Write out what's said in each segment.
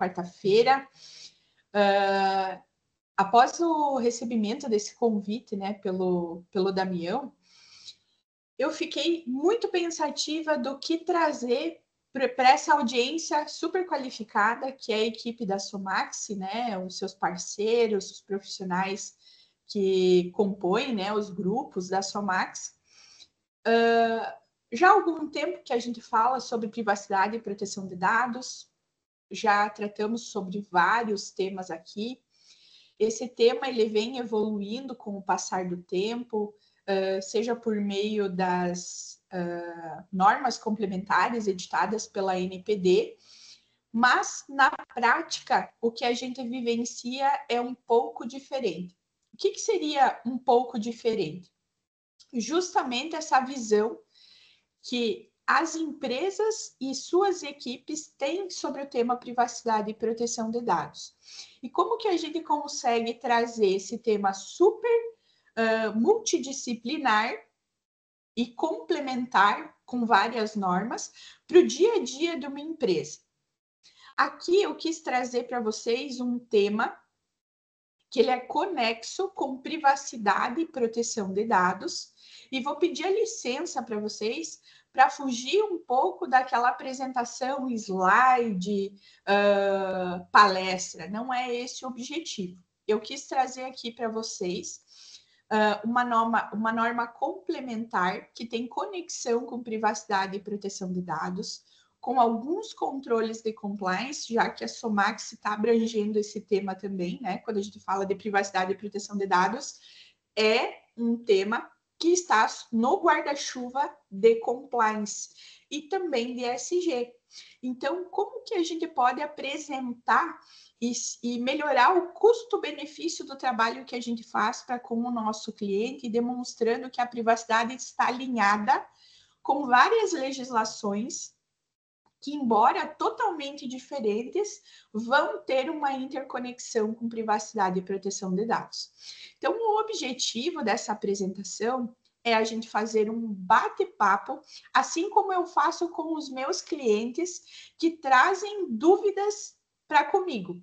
quarta-feira. Após o recebimento desse convite, né, pelo Damião, eu fiquei muito pensativa do que trazer para essa audiência super qualificada, que é a equipe da Somax, né, os seus parceiros, os profissionais que compõem, né, os grupos da Somax. Já há algum tempo que a gente fala sobre privacidade e proteção de dados, já tratamos sobre vários temas aqui. Esse tema ele vem evoluindo com o passar do tempo, seja por meio das normas complementares editadas pela NPD, mas na prática o que a gente vivencia é um pouco diferente. O que seria um pouco diferente? Justamente essa visão que as empresas e suas equipes têm sobre o tema privacidade e proteção de dados. E como que a gente consegue trazer esse tema super multidisciplinar e complementar com várias normas para o dia a dia de uma empresa? Aqui eu quis trazer para vocês um tema que ele é conexo com privacidade e proteção de dados, e vou pedir a licença para vocês para fugir um pouco daquela apresentação, slide, palestra. Não é esse o objetivo. Eu quis trazer aqui para vocês uma norma complementar que tem conexão com privacidade e proteção de dados, com alguns controles de compliance, já que a Somax está abrangendo esse tema também, né? Quando a gente fala de privacidade e proteção de dados, é um tema que está no guarda-chuva de compliance e também de ESG. Então, como que a gente pode apresentar e melhorar o custo-benefício do trabalho que a gente faz para com o nosso cliente, demonstrando que a privacidade está alinhada com várias legislações que, embora totalmente diferentes, vão ter uma interconexão com privacidade e proteção de dados. Então, o objetivo dessa apresentação é a gente fazer um bate-papo, assim como eu faço com os meus clientes que trazem dúvidas para comigo.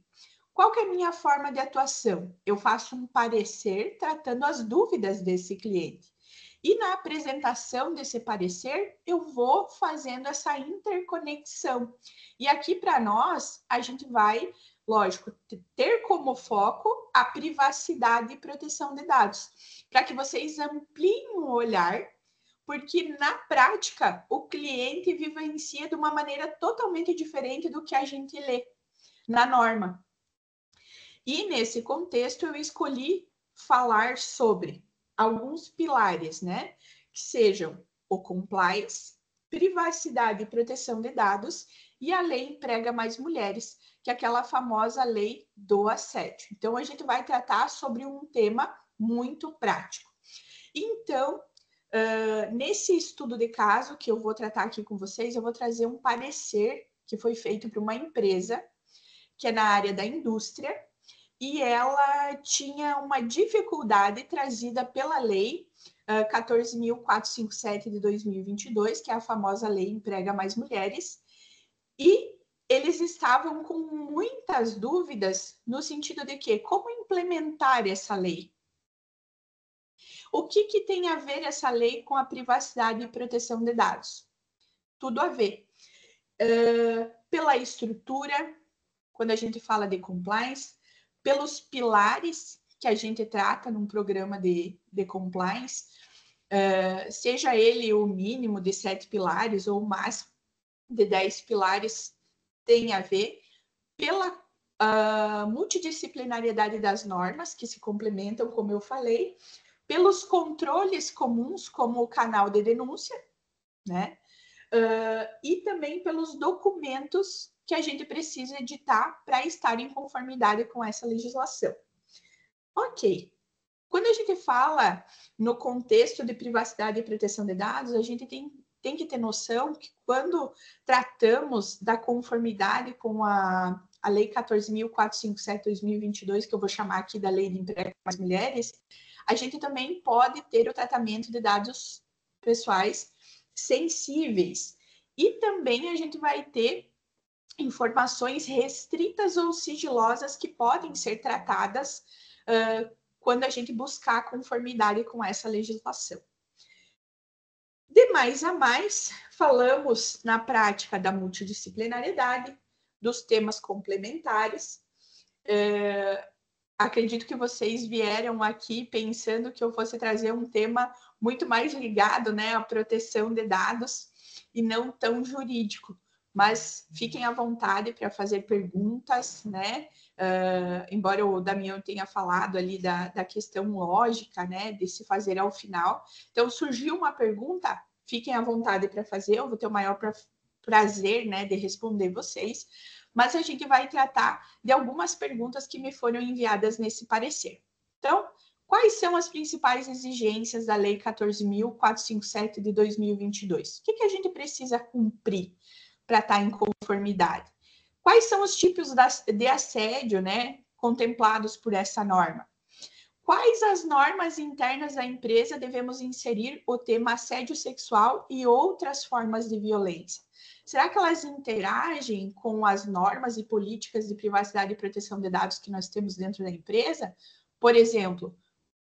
Qual que é a minha forma de atuação? Eu faço um parecer tratando as dúvidas desse cliente. E na apresentação desse parecer, eu vou fazendo essa interconexão. E aqui para nós, a gente vai, lógico, ter como foco a privacidade e proteção de dados, para que vocês ampliem o olhar, porque na prática o cliente vivencia de uma maneira totalmente diferente do que a gente lê na norma. E nesse contexto eu escolhi falar sobre alguns pilares, né? Que sejam o compliance, privacidade e proteção de dados e a lei emprega mais mulheres, que é aquela famosa lei do assédio. Então, a gente vai tratar sobre um tema muito prático. Então, nesse estudo de caso que eu vou tratar aqui com vocês, eu vou trazer um parecer que foi feito para uma empresa que é na área da indústria, e ela tinha uma dificuldade trazida pela lei 14.457 de 2022, que é a famosa lei Emprega Mais Mulheres, e eles estavam com muitas dúvidas no sentido de que como implementar essa lei? O que tem a ver essa lei com a privacidade e proteção de dados? Tudo a ver. Pela estrutura, quando a gente fala de compliance, pelos pilares que a gente trata num programa de compliance, seja ele o mínimo de 7 pilares ou o máximo de 10 pilares, tem a ver pela multidisciplinariedade das normas, que se complementam, como eu falei, pelos controles comuns, como o canal de denúncia, né? E também pelos documentos que a gente precisa editar para estar em conformidade com essa legislação. Ok. Quando a gente fala no contexto de privacidade e proteção de dados, a gente tem que ter noção que quando tratamos da conformidade com a Lei 14.457 de 2022, que eu vou chamar aqui da Lei de Emprego das Mulheres, a gente também pode ter o tratamento de dados pessoais sensíveis. E também a gente vai ter informações restritas ou sigilosas que podem ser tratadas quando a gente buscar conformidade com essa legislação. De mais a mais, falamos na prática da multidisciplinariedade, dos temas complementares. Acredito que vocês vieram aqui pensando que eu fosse trazer um tema muito mais ligado, né, à proteção de dados e não tão jurídico. Mas fiquem à vontade para fazer perguntas, né? Embora o Damião tenha falado ali da questão lógica, né, de se fazer ao final. Então, surgiu uma pergunta, fiquem à vontade para fazer, eu vou ter o maior prazer, né, de responder vocês. Mas a gente vai tratar de algumas perguntas que me foram enviadas nesse parecer. Então, quais são as principais exigências da Lei 14.457 de 2022? O que a gente precisa cumprir para estar em conformidade? Quais são os tipos de assédio, né, contemplados por essa norma? Quais as normas internas da empresa devemos inserir o tema assédio sexual e outras formas de violência? Será que elas interagem com as normas e políticas de privacidade e proteção de dados que nós temos dentro da empresa? Por exemplo,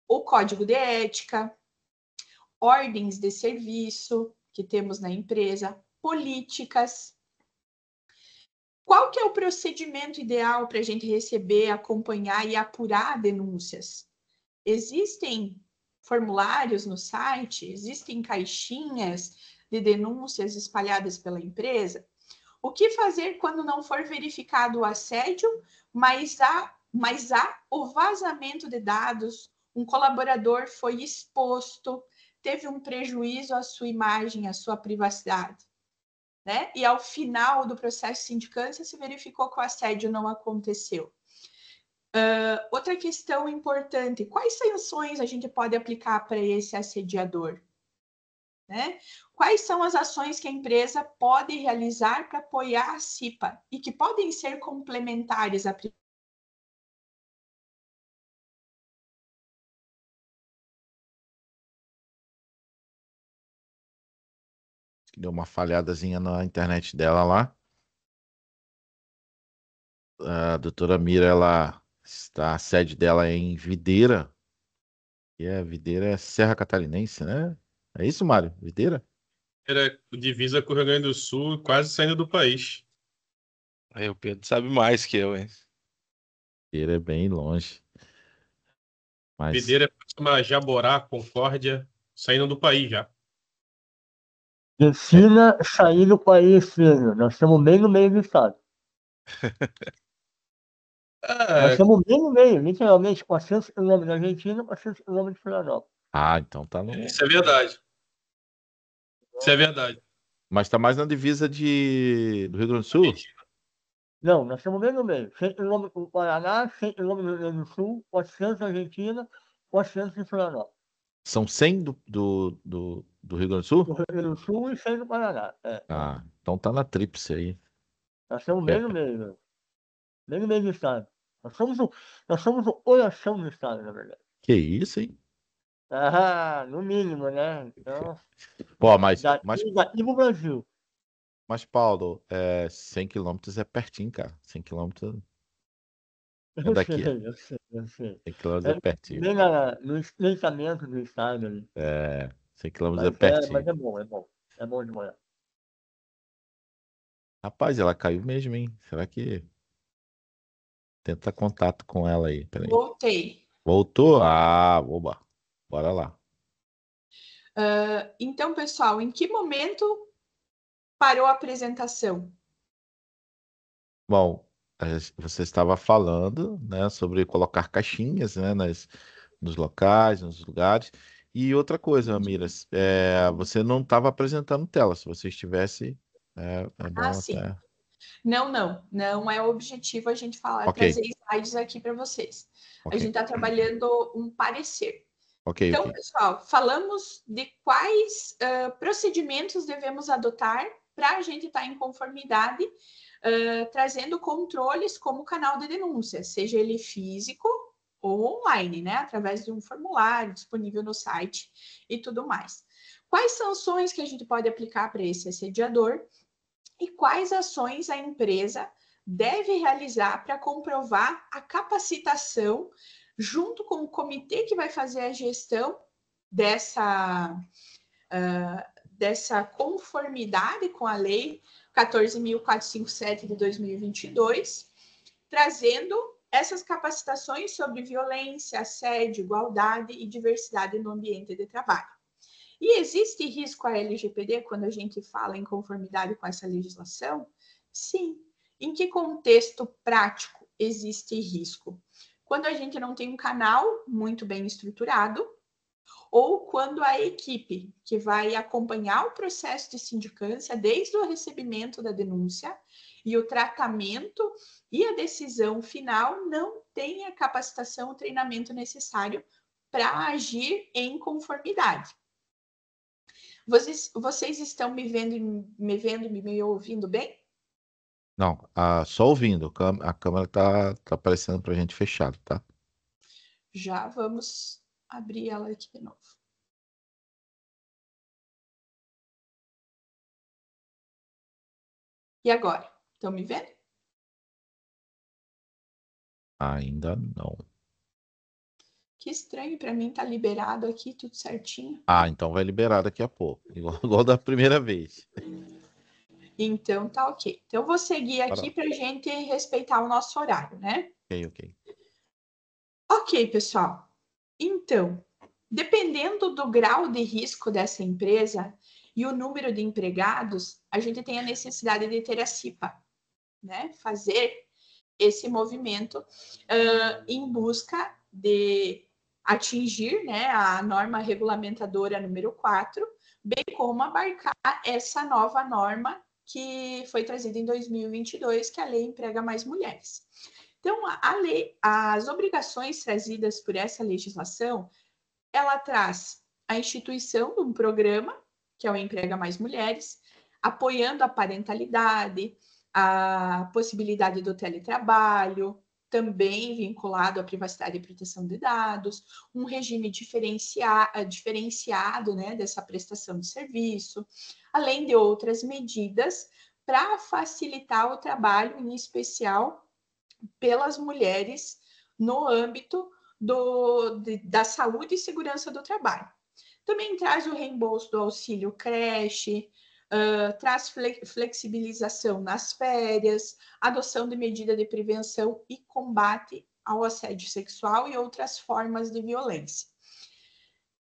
o código de ética, ordens de serviço que temos na empresa, políticas. Qual que é o procedimento ideal para a gente receber, acompanhar e apurar denúncias? Existem formulários no site? Existem caixinhas de denúncias espalhadas pela empresa? O que fazer quando não for verificado o assédio, mas há o vazamento de dados, um colaborador foi exposto, teve um prejuízo à sua imagem, à sua privacidade? Né? E ao final do processo de sindicância se verificou que o assédio não aconteceu. Outra questão importante, quais sanções a gente pode aplicar para esse assediador? Né? Quais são as ações que a empresa pode realizar para apoiar a CIPA e que podem ser complementares à Deu uma falhadazinha na internet dela lá. A doutora Mira, a sede dela é em Videira. E Videira é Serra Catarinense, né? É isso, Mário? Videira? Era divisa com o Rio Grande do Sul, quase saindo do país. Aí o Pedro sabe mais que eu, hein? Videira é bem longe. Mas Videira é próxima a Jaborá, Concórdia, saindo do país já. Defina sair do país, filho. Nós estamos bem no meio do estado. Nós estamos bem no meio, literalmente, 400 quilômetros da Argentina, 400 quilômetros de Florianópolis. então tá no. Isso é verdade. Isso é verdade. Mas tá mais na divisa do Rio Grande do Sul? Não, nós estamos bem no meio. 100 quilômetros do Paraná, 100 quilômetros do Rio Grande do Sul, 400 da Argentina, 400 de Florianópolis. São 100 do Rio Grande do Sul? Do Rio Grande do Sul e 100 do Paraná. Então tá na tríplice aí. Nós estamos bem no meio, meu. Bem no meio do estado. Nós somos o coração do estado, na verdade. Que isso, hein? No mínimo, né? Então, Pô, mas daqui pro Brasil. Mas, Paulo, 100 quilômetros é pertinho, cara. 100 quilômetros é daqui. Eu sei. 100 quilômetros é pertinho. Bem no estreitamento do estado ali. 100 quilômetros é pertinho. Mas é bom. É bom de morar. Rapaz, ela caiu mesmo, hein? Será que... Tenta contato com ela aí. Peraí. Voltei. Voltou? Oba. Bora lá. Então, pessoal, em que momento parou a apresentação? Bom, você estava falando, né, sobre colocar caixinhas, né, nos locais, nos lugares. E outra coisa, Miras, você não estava apresentando tela. Se você estivesse, é bom Sim. até. Não é o objetivo a gente trazer slides aqui para vocês. A gente está trabalhando um parecer. Então, pessoal, falamos de quais procedimentos devemos adotar para a gente estar em conformidade, trazendo controles como canal de denúncia, seja ele físico ou online, né? Através de um formulário disponível no site e tudo mais. Quais sanções que a gente pode aplicar para esse assediador? e quais ações a empresa deve realizar para comprovar a capacitação junto com o comitê que vai fazer a gestão dessa conformidade com a Lei 14.457 de 2022, trazendo essas capacitações sobre violência, assédio, igualdade e diversidade no ambiente de trabalho. E existe risco à LGPD quando a gente fala em conformidade com essa legislação? Sim. Em que contexto prático existe risco? Quando a gente não tem um canal muito bem estruturado, ou quando a equipe que vai acompanhar o processo de sindicância, desde o recebimento da denúncia e o tratamento e a decisão final, não tem a capacitação, o treinamento necessário para agir em conformidade. Vocês estão me vendo e me ouvindo bem? Não, só ouvindo. A câmera tá aparecendo pra gente fechado, tá? Já vamos abrir ela aqui de novo. E agora? Estão me vendo? Ainda não. Que estranho, para mim tá liberado aqui, tudo certinho. Então vai liberar daqui a pouco. Igual da primeira vez. Então tá ok. Então eu vou seguir aqui para a gente respeitar o nosso horário, né? Ok. Ok, pessoal. Então, dependendo do grau de risco dessa empresa e o número de empregados, a gente tem a necessidade de ter a CIPA, né? Fazer esse movimento em busca de atingir, né, a norma regulamentadora número 4, bem como abarcar essa nova norma que foi trazida em 2022, que a lei emprega mais mulheres. Então, as obrigações trazidas por essa legislação, ela traz a instituição de um programa, que é o Emprega Mais Mulheres, apoiando a parentalidade, a possibilidade do teletrabalho, também vinculado à privacidade e proteção de dados, um regime diferenciado, né, dessa prestação de serviço, além de outras medidas para facilitar o trabalho, em especial pelas mulheres no âmbito da saúde e segurança do trabalho. Também traz o reembolso do auxílio creche, traz flexibilização nas férias, adoção de medida de prevenção e combate ao assédio sexual e outras formas de violência.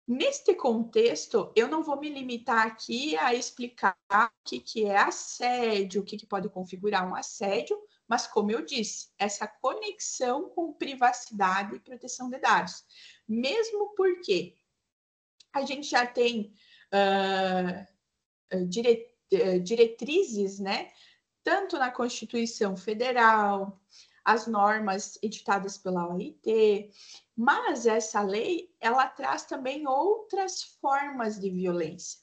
Neste contexto, eu não vou me limitar aqui a explicar o que é assédio, o que pode configurar um assédio, mas, como eu disse, essa conexão com privacidade e proteção de dados. Mesmo porque a gente já tem diretrizes, né? Tanto na Constituição Federal, as normas editadas pela OIT, mas essa lei, ela traz também outras formas de violência.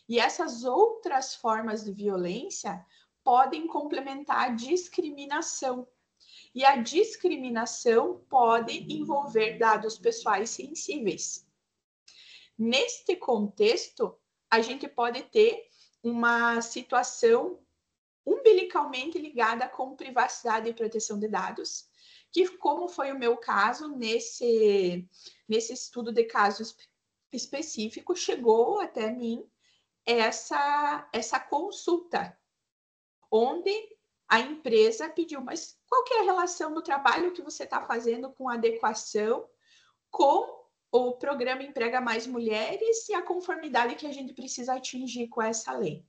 E essas outras formas de violência podem complementar a discriminação. E a discriminação pode envolver dados pessoais sensíveis. Neste contexto, a gente pode ter uma situação umbilicalmente ligada com privacidade e proteção de dados, que, como foi o meu caso, nesse estudo de caso específico, chegou até mim essa consulta, onde a empresa pediu, mas qual que é a relação do trabalho que você está fazendo com adequação com o programa Emprega Mais Mulheres e a conformidade que a gente precisa atingir com essa lei?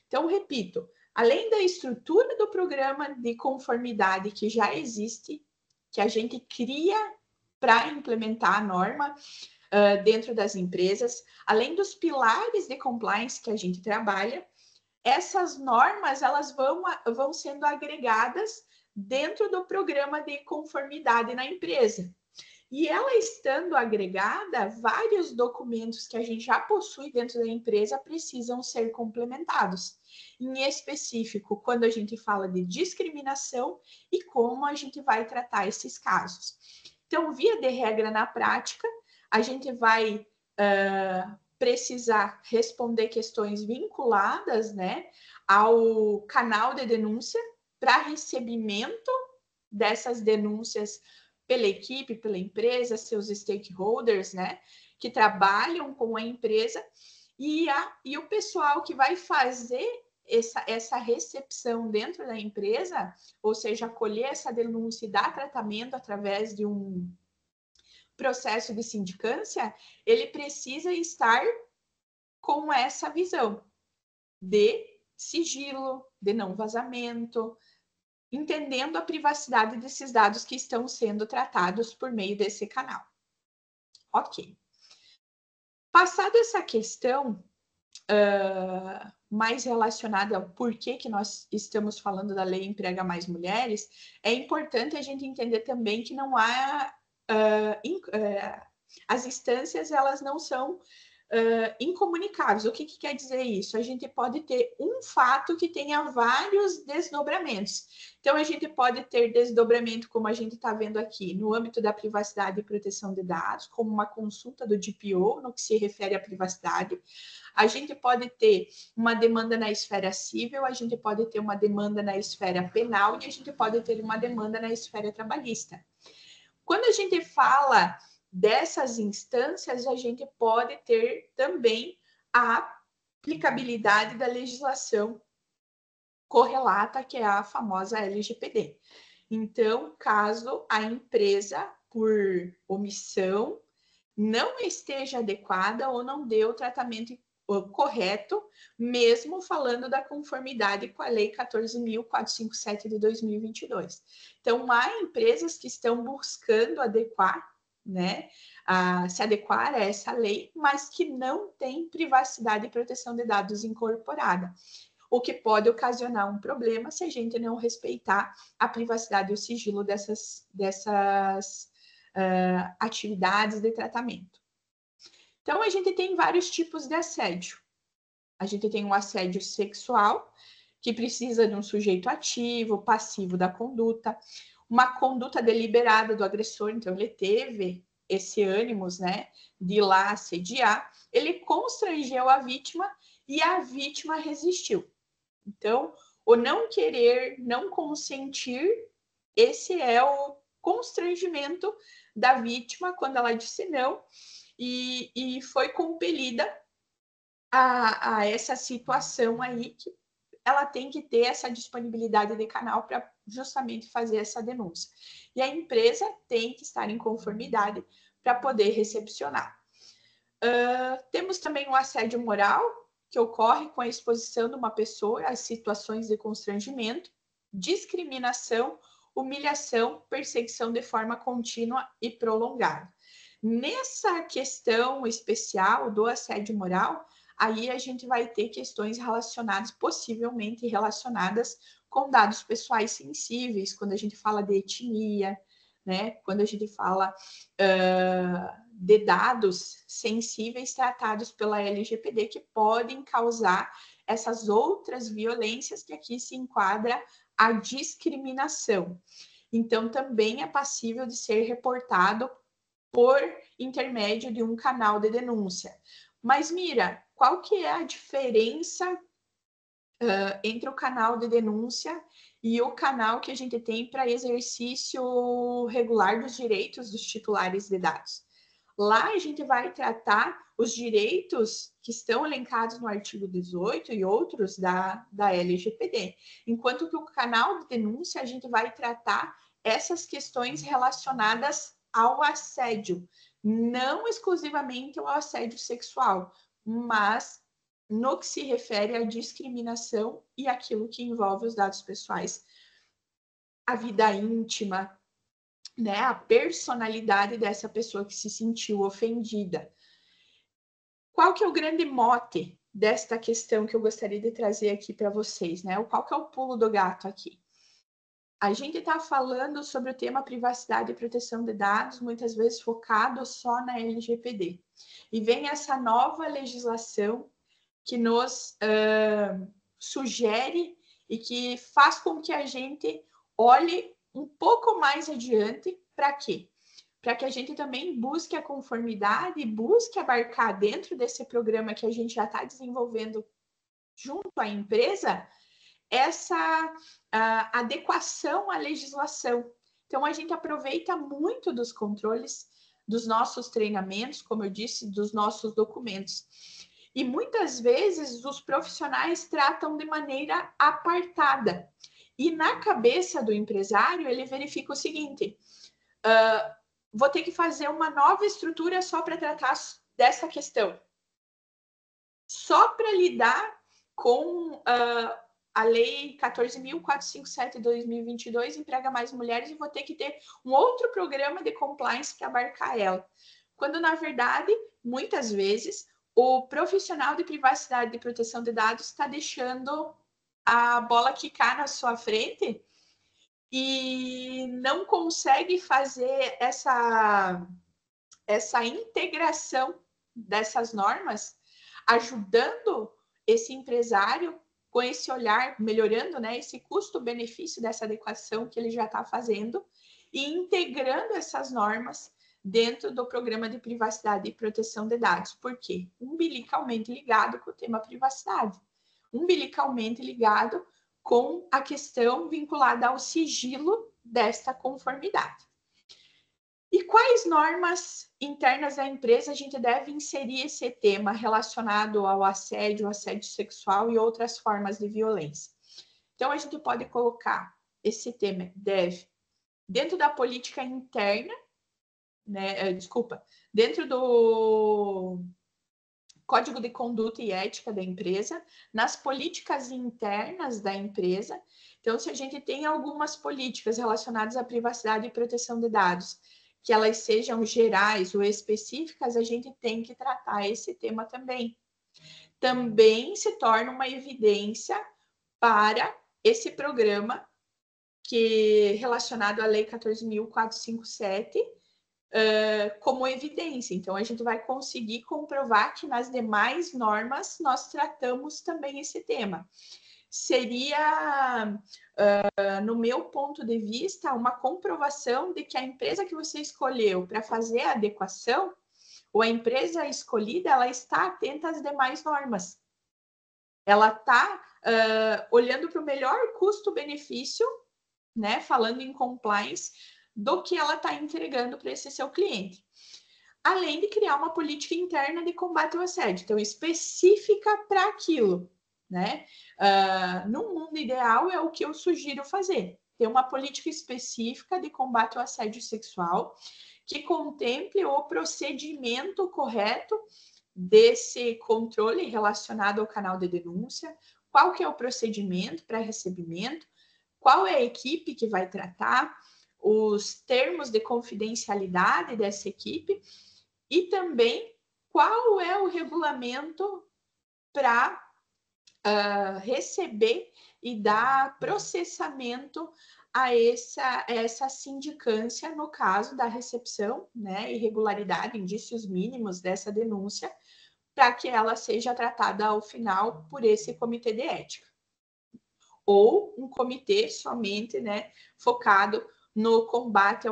Então, repito, além da estrutura do programa de conformidade que já existe, que a gente cria para implementar a norma dentro das empresas, além dos pilares de compliance que a gente trabalha, essas normas elas vão sendo agregadas dentro do programa de conformidade na empresa. E ela estando agregada, vários documentos que a gente já possui dentro da empresa precisam ser complementados. Em específico, quando a gente fala de discriminação e como a gente vai tratar esses casos. Então, via de regra, na prática, a gente vai precisar responder questões vinculadas, né, ao canal de denúncia para recebimento dessas denúncias pela equipe, pela empresa, seus stakeholders, né, que trabalham com a empresa, e o pessoal que vai fazer essa recepção dentro da empresa, ou seja, acolher essa denúncia e dar tratamento através de um processo de sindicância, ele precisa estar com essa visão de sigilo, de não vazamento, entendendo a privacidade desses dados que estão sendo tratados por meio desse canal. Ok. Passada essa questão mais relacionada ao porquê que nós estamos falando da Lei Emprega Mais Mulheres, é importante a gente entender também que não há... as instâncias, elas não são incomunicáveis. O que quer dizer isso? A gente pode ter um fato que tenha vários desdobramentos. Então, a gente pode ter desdobramento, como a gente está vendo aqui, no âmbito da privacidade e proteção de dados, como uma consulta do DPO, no que se refere à privacidade. A gente pode ter uma demanda na esfera civil, a gente pode ter uma demanda na esfera penal e a gente pode ter uma demanda na esfera trabalhista. Quando a gente fala dessas instâncias, a gente pode ter também a aplicabilidade da legislação correlata, que é a famosa LGPD. Então, caso a empresa, por omissão, não esteja adequada ou não dê o tratamento correto, mesmo falando da conformidade com a Lei 14.457 de 2022. Então, há empresas que estão buscando adequar, né, se adequar a essa lei, mas que não tem privacidade e proteção de dados incorporada, o que pode ocasionar um problema se a gente não respeitar a privacidade e o sigilo dessas atividades de tratamento. Então, a gente tem vários tipos de assédio. A gente tem um assédio sexual, que precisa de um sujeito ativo, passivo da conduta, uma conduta deliberada do agressor, então ele teve esse ânimos, né, de ir lá assediar, ele constrangeu a vítima e a vítima resistiu. Então, o não querer, não consentir, esse é o constrangimento da vítima quando ela disse não e foi compelida a essa situação aí, que ela tem que ter essa disponibilidade de canal para justamente fazer essa denúncia. E a empresa tem que estar em conformidade para poder recepcionar. Temos também o assédio moral, que ocorre com a exposição de uma pessoa a situações de constrangimento, discriminação, humilhação, perseguição de forma contínua e prolongada. Nessa questão especial do assédio moral, aí a gente vai ter questões relacionadas, possivelmente relacionadas com dados pessoais sensíveis, quando a gente fala de etnia, né? Quando a gente fala de dados sensíveis tratados pela LGPD, que podem causar essas outras violências, que aqui se enquadra a discriminação. Então, também é passível de ser reportado por intermédio de um canal de denúncia. Mas, Mira, qual que é a diferença entre o canal de denúncia e o canal que a gente tem para exercício regular dos direitos dos titulares de dados? Lá a gente vai tratar os direitos que estão elencados no artigo 18 e outros da LGPD, enquanto que o canal de denúncia a gente vai tratar essas questões relacionadas ao assédio, não exclusivamente ao assédio sexual, mas no que se refere à discriminação e aquilo que envolve os dados pessoais, a vida íntima, né, a personalidade dessa pessoa que se sentiu ofendida. Qual que é o grande mote desta questão que eu gostaria de trazer aqui para vocês, né? Qual que é o pulo do gato aqui? A gente está falando sobre o tema privacidade e proteção de dados, muitas vezes focado só na LGPD. E vem essa nova legislação que nos sugere e que faz com que a gente olhe um pouco mais adiante. Para quê? Para que a gente também busque a conformidade e busque abarcar dentro desse programa que a gente já está desenvolvendo junto à empresa essa adequação à legislação. Então, a gente aproveita muito dos controles, dos nossos treinamentos, como eu disse, dos nossos documentos. E muitas vezes os profissionais tratam de maneira apartada. E na cabeça do empresário, ele verifica o seguinte: vou ter que fazer uma nova estrutura só para tratar dessa questão. Só para lidar com a Lei 14.457 de 2022 emprega mais mulheres e vou ter que ter um outro programa de compliance que abarcar ela. Quando, na verdade, muitas vezes, o profissional de privacidade e proteção de dados está deixando a bola quicar na sua frente e não consegue fazer essa integração dessas normas, ajudando esse empresário com esse olhar, melhorando, né, esse custo-benefício dessa adequação que ele já está fazendo e integrando essas normas dentro do programa de privacidade e proteção de dados. Por quê? Umbilicalmente ligado com o tema privacidade. Umbilicalmente ligado com a questão vinculada ao sigilo desta conformidade. E quais normas internas da empresa a gente deve inserir esse tema relacionado ao assédio sexual e outras formas de violência? Então, a gente pode colocar esse tema, deve, dentro da política interna, né? Dentro do Código de Conduta e Ética da empresa, nas políticas internas da empresa. Então, se a gente tem algumas políticas relacionadas à privacidade e proteção de dados, que elas sejam gerais ou específicas, a gente tem que tratar esse tema também. Também se torna uma evidência para esse programa que relacionado à Lei 14.457 como evidência. Então, a gente vai conseguir comprovar que nas demais normas nós tratamos também esse tema. Seria, no meu ponto de vista, uma comprovação de que a empresa que você escolheu para fazer a adequação, ou a empresa escolhida, ela está atenta às demais normas. Ela está olhando para o melhor custo-benefício, né, falando em compliance, do que ela está entregando para esse seu cliente. Além de criar uma política interna de combate ao assédio, então específica para aquilo. Né? No mundo ideal é o que eu sugiro fazer, ter uma política específica de combate ao assédio sexual que contemple o procedimento correto desse controle relacionado ao canal de denúncia, qual que é o procedimento para recebimento, qual é a equipe que vai tratar, os termos de confidencialidade dessa equipe e também qual é o regulamento para receber e dar processamento a essa sindicância no caso da recepção, né, irregularidade, indícios mínimos dessa denúncia, para que ela seja tratada ao final por esse comitê de ética. Ou um comitê somente, né, focado no combate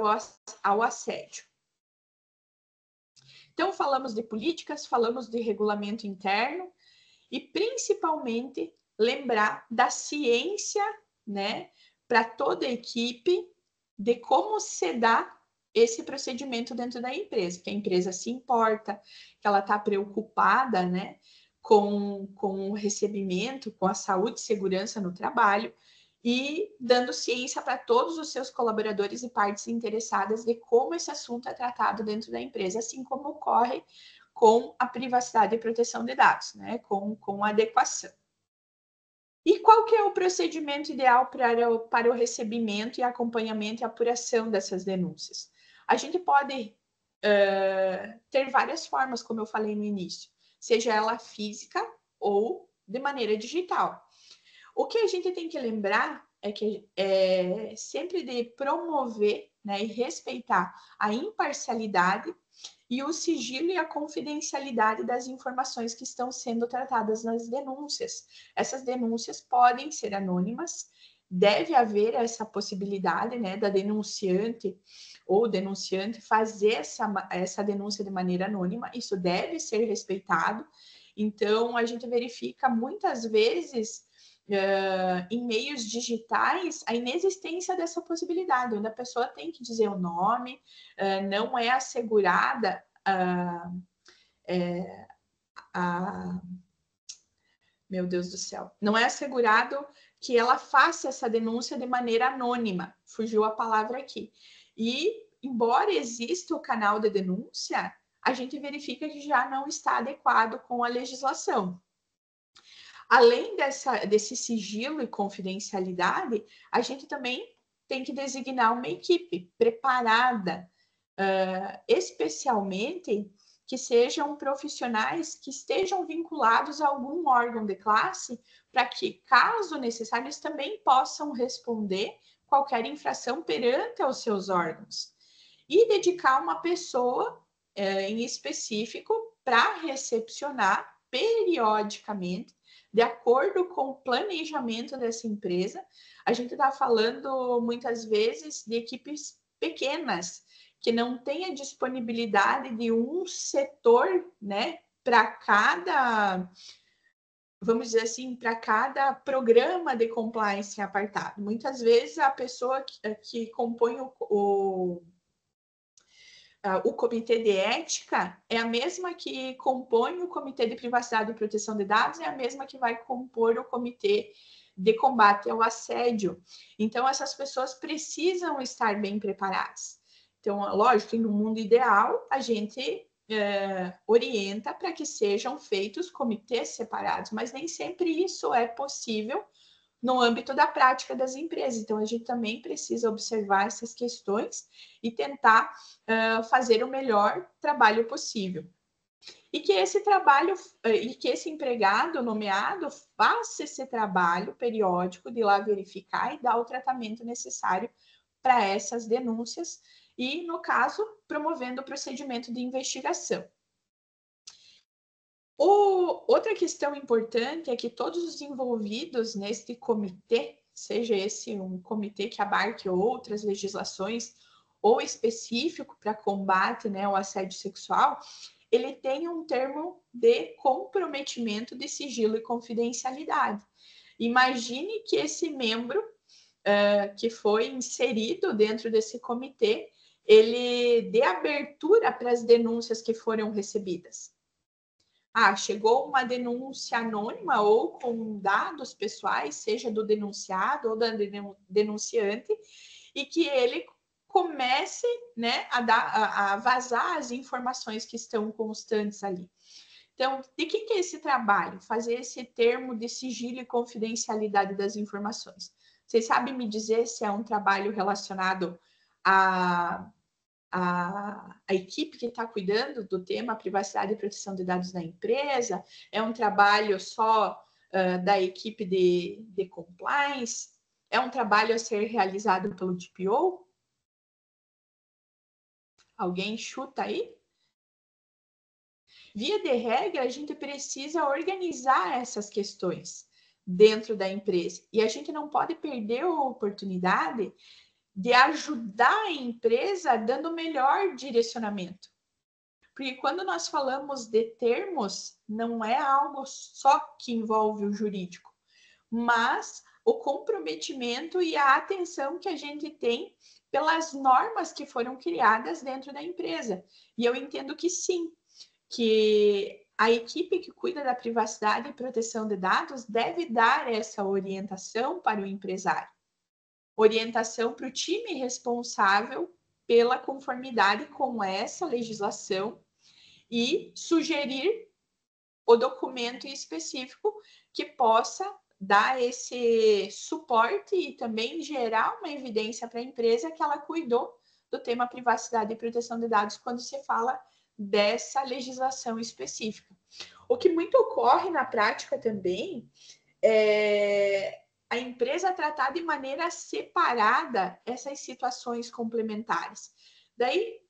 ao assédio. Então, falamos de políticas, falamos de regulamento interno, e principalmente lembrar da ciência, né, para toda a equipe de como se dá esse procedimento dentro da empresa, que a empresa se importa, que ela está preocupada, né, com o recebimento, com a saúde e segurança no trabalho e dando ciência para todos os seus colaboradores e partes interessadas de como esse assunto é tratado dentro da empresa, assim como ocorre com a privacidade e proteção de dados, né? Com a adequação. E qual que é o procedimento ideal para o recebimento e acompanhamento e apuração dessas denúncias? A gente pode ter várias formas, como eu falei no início, seja ela física ou de maneira digital. O que a gente tem que lembrar é que é sempre de promover, né, e respeitar a imparcialidade e o sigilo e a confidencialidade das informações que estão sendo tratadas nas denúncias. Essas denúncias podem ser anônimas, deve haver essa possibilidade, né, da denunciante ou denunciante fazer essa denúncia de maneira anônima, isso deve ser respeitado, Então, a gente verifica muitas vezes em meios digitais a inexistência dessa possibilidade, onde a pessoa tem que dizer o nome, não é assegurada meu Deus do céu, não é assegurado que ela faça essa denúncia de maneira anônima, fugiu a palavra aqui. E, embora exista o canal de denúncia, a gente verifica que já não está adequado com a legislação. Além desse sigilo e confidencialidade, a gente também tem que designar uma equipe preparada, especialmente que sejam profissionais que estejam vinculados a algum órgão de classe, para que, caso necessário, eles também possam responder qualquer infração perante aos seus órgãos. E dedicar uma pessoa em específico para recepcionar periodicamente, de acordo com o planejamento dessa empresa. A gente está falando muitas vezes de equipes pequenas, que não tem a disponibilidade de um setor, né, para cada, vamos dizer assim, para cada programa de compliance apartado. Muitas vezes a pessoa que compõe o comitê de ética é a mesma que compõe o comitê de privacidade e proteção de dados, é a mesma que vai compor o comitê de combate ao assédio. Então, essas pessoas precisam estar bem preparadas. Então, lógico que no mundo ideal, a gente orienta para que sejam feitos comitês separados, mas nem sempre isso é possível no âmbito da prática das empresas. Então, a gente também precisa observar essas questões e tentar fazer o melhor trabalho possível. E que esse trabalho, e que esse empregado nomeado faça esse trabalho periódico de ir lá verificar e dar o tratamento necessário para essas denúncias e, no caso, promovendo o procedimento de investigação. Outra questão importante é que todos os envolvidos neste comitê, seja esse um comitê que abarque outras legislações ou específico para combate, né, ao assédio sexual, ele tem um termo de comprometimento de sigilo e confidencialidade. Imagine que esse membro que foi inserido dentro desse comitê, ele dê abertura para as denúncias que foram recebidas. Chegou uma denúncia anônima ou com dados pessoais, seja do denunciado ou da denunciante, e que ele comece, né, a vazar as informações que estão constantes ali. Então, de que é esse trabalho? Fazer esse termo de sigilo e confidencialidade das informações. Vocês sabem me dizer se é um trabalho relacionado a equipe que está cuidando do tema privacidade e proteção de dados da empresa? É um trabalho só da equipe de compliance? É um trabalho a ser realizado pelo DPO? Alguém chuta aí? Via de regra, a gente precisa organizar essas questões dentro da empresa. E a gente não pode perder a oportunidade de ajudar a empresa dando melhor direcionamento. Porque quando nós falamos de termos, não é algo só que envolve o jurídico, mas o comprometimento e a atenção que a gente tem pelas normas que foram criadas dentro da empresa. E eu entendo que sim, que a equipe que cuida da privacidade e proteção de dados deve dar essa orientação para o empresário. Orientação para o time responsável pela conformidade com essa legislação e sugerir o documento específico que possa dar esse suporte e também gerar uma evidência para a empresa que ela cuidou do tema privacidade e proteção de dados quando se fala dessa legislação específica. O que muito ocorre na prática também é a empresa tratar de maneira separada essas situações complementares. Daí,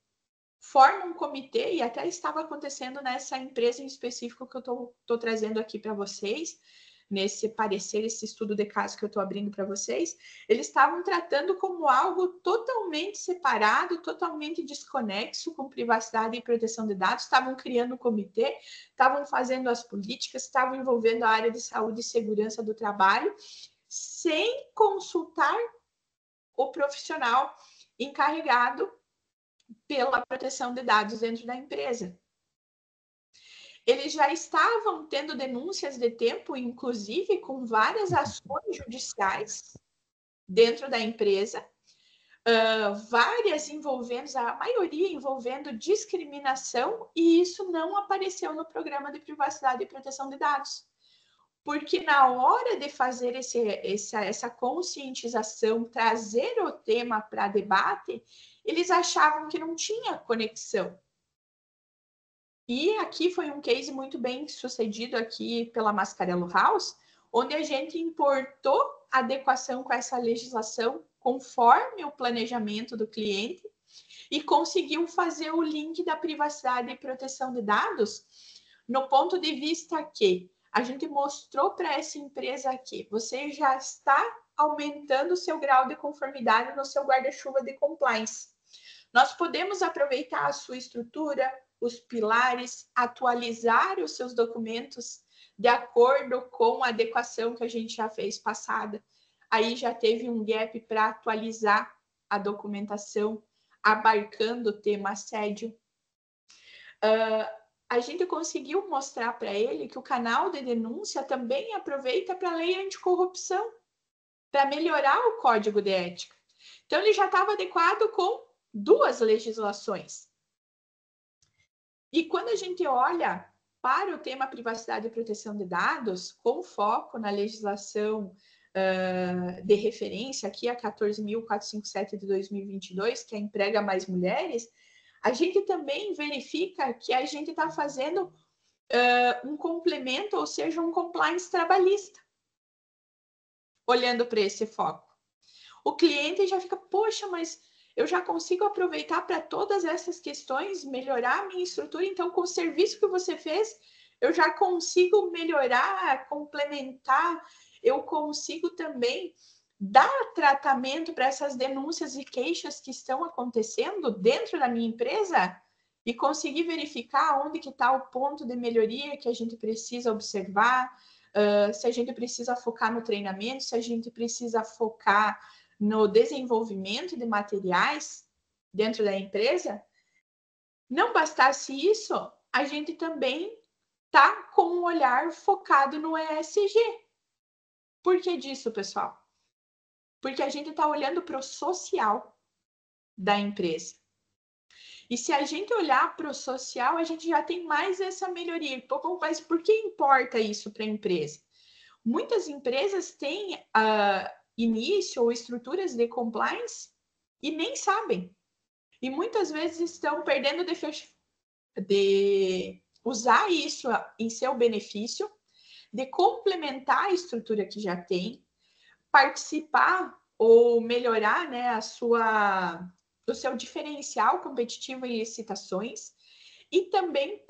forma um comitê, e até estava acontecendo nessa empresa em específico que eu estou trazendo aqui para vocês, nesse parecer, esse estudo de caso que eu estou abrindo para vocês, eles estavam tratando como algo totalmente separado, totalmente desconexo com privacidade e proteção de dados, estavam criando um comitê, estavam fazendo as políticas, estavam envolvendo a área de saúde e segurança do trabalho, sem consultar o profissional encarregado pela proteção de dados dentro da empresa. Eles já estavam tendo denúncias de tempo, inclusive com várias ações judiciais dentro da empresa, várias envolvendo, a maioria envolvendo discriminação, e isso não apareceu no programa de privacidade e proteção de dados. Porque na hora de fazer essa conscientização, trazer o tema para debate, eles achavam que não tinha conexão. E aqui foi um case muito bem sucedido aqui pela Mascarello House, onde a gente importou adequação com essa legislação conforme o planejamento do cliente e conseguiu fazer o link da privacidade e proteção de dados no ponto de vista que a gente mostrou para essa empresa que você já está aumentando o seu grau de conformidade no seu guarda-chuva de compliance. Nós podemos aproveitar a sua estrutura, os pilares, atualizar os seus documentos de acordo com a adequação que a gente já fez passada. Aí já teve um gap para atualizar a documentação, abarcando o tema assédio. A gente conseguiu mostrar para ele que o canal de denúncia também aproveita para a lei anticorrupção, para melhorar o código de ética. Então, ele já estava adequado com 2 legislações. E quando a gente olha para o tema privacidade e proteção de dados, com foco na legislação de referência, aqui a 14.457 de 2022, que emprega mais mulheres, a gente também verifica que a gente está fazendo um complemento, ou seja, um compliance trabalhista, olhando para esse foco. O cliente já fica, poxa, mas eu já consigo aproveitar para todas essas questões, melhorar a minha estrutura, então com o serviço que você fez, eu já consigo melhorar, complementar, eu consigo também dar tratamento para essas denúncias e queixas que estão acontecendo dentro da minha empresa e conseguir verificar onde que está o ponto de melhoria que a gente precisa observar, se a gente precisa focar no treinamento, se a gente precisa focar no desenvolvimento de materiais dentro da empresa. Não bastasse isso, a gente também está com um olhar focado no ESG. Por que disso, pessoal? Porque a gente está olhando para o social da empresa. E se a gente olhar para o social, a gente já tem mais essa melhoria. Mas por que importa isso para a empresa? Muitas empresas têm início ou estruturas de compliance e nem sabem. E muitas vezes estão perdendo de usar isso em seu benefício, de complementar a estrutura que já tem, participar ou melhorar, né, o seu diferencial competitivo em licitações e também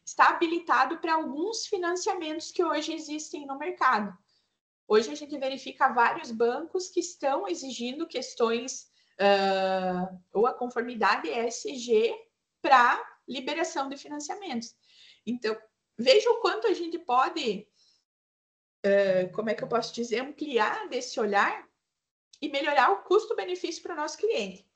está habilitado para alguns financiamentos que hoje existem no mercado. Hoje a gente verifica vários bancos que estão exigindo questões ou a conformidade ESG para liberação de financiamentos. Então, veja o quanto a gente pode, como é que eu posso dizer, ampliar desse olhar e melhorar o custo-benefício para o nosso cliente.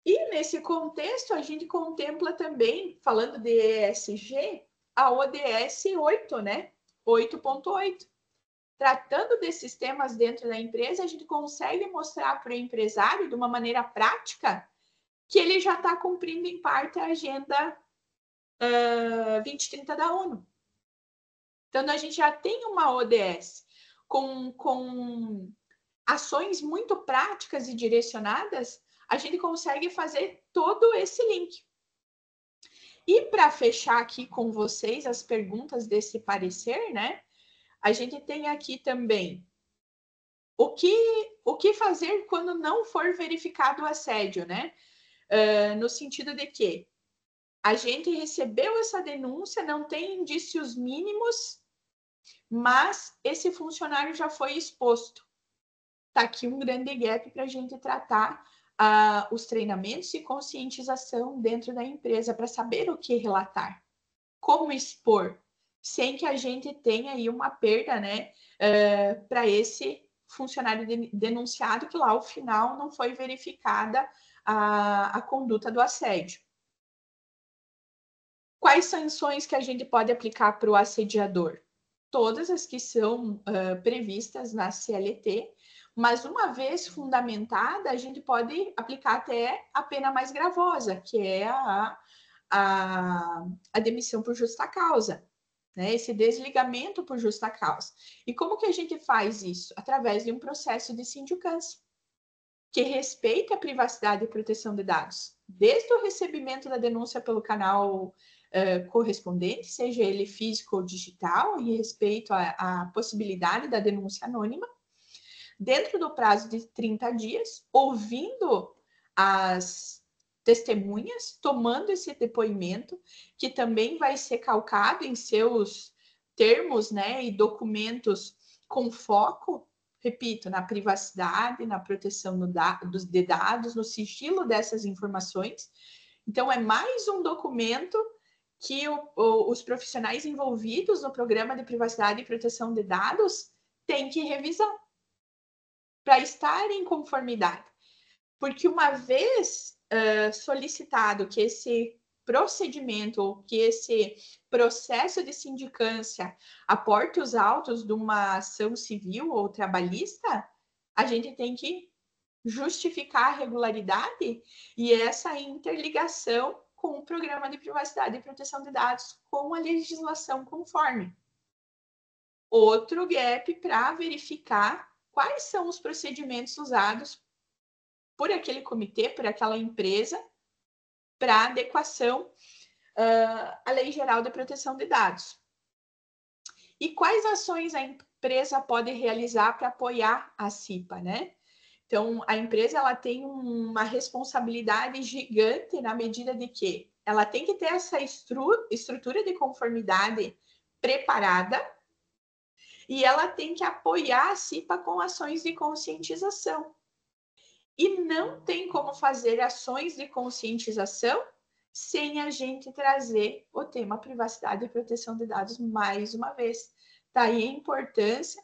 E nesse contexto, a gente contempla também, falando de ESG, a ODS 8, né? 8.8. Tratando desses temas dentro da empresa, a gente consegue mostrar para o empresário, de uma maneira prática, que ele já está cumprindo em parte a Agenda 2030 da ONU. Então, a gente já tem uma ODS com ações muito práticas e direcionadas, a gente consegue fazer todo esse link. E para fechar aqui com vocês as perguntas desse parecer, né? A gente tem aqui também o que fazer quando não for verificado o assédio, né? No sentido de que A gente recebeu essa denúncia, não tem indícios mínimos, mas esse funcionário já foi exposto. Está aqui um grande gap para a gente tratar os treinamentos e conscientização dentro da empresa para saber o que relatar, como expor, sem que a gente tenha aí uma perda, né, para esse funcionário denunciado, que lá ao final não foi verificada a conduta do assédio. Quais sanções que a gente pode aplicar para o assediador? Todas as que são previstas na CLT, mas uma vez fundamentada, a gente pode aplicar até a pena mais gravosa, que é a demissão por justa causa, né? Esse desligamento por justa causa. E como que a gente faz isso? Através de um processo de sindicância, que respeita a privacidade e proteção de dados, desde o recebimento da denúncia pelo canal correspondente, seja ele físico ou digital, em respeito à possibilidade da denúncia anônima, dentro do prazo de 30 dias, ouvindo as testemunhas, tomando esse depoimento, que também vai ser calcado em seus termos, né, e documentos com foco, repito, na privacidade, na proteção de dados, no sigilo dessas informações. Então, é mais um documento que os profissionais envolvidos no programa de privacidade e proteção de dados têm que revisar para estar em conformidade. Porque uma vez solicitado que esse procedimento, ou que esse processo de sindicância aporte os autos de uma ação civil ou trabalhista, a gente tem que justificar a regularidade e essa interligação com o programa de privacidade e proteção de dados, com a legislação conforme. Outro gap para verificar quais são os procedimentos usados por aquele comitê, por aquela empresa, para adequação à Lei Geral de Proteção de Dados. E quais ações a empresa pode realizar para apoiar a CIPA, né? Então, a empresa ela tem uma responsabilidade gigante na medida de que ela tem que ter essa estrutura de conformidade preparada e ela tem que apoiar a CIPA com ações de conscientização. E não tem como fazer ações de conscientização sem a gente trazer o tema privacidade e proteção de dados mais uma vez. Daí a importância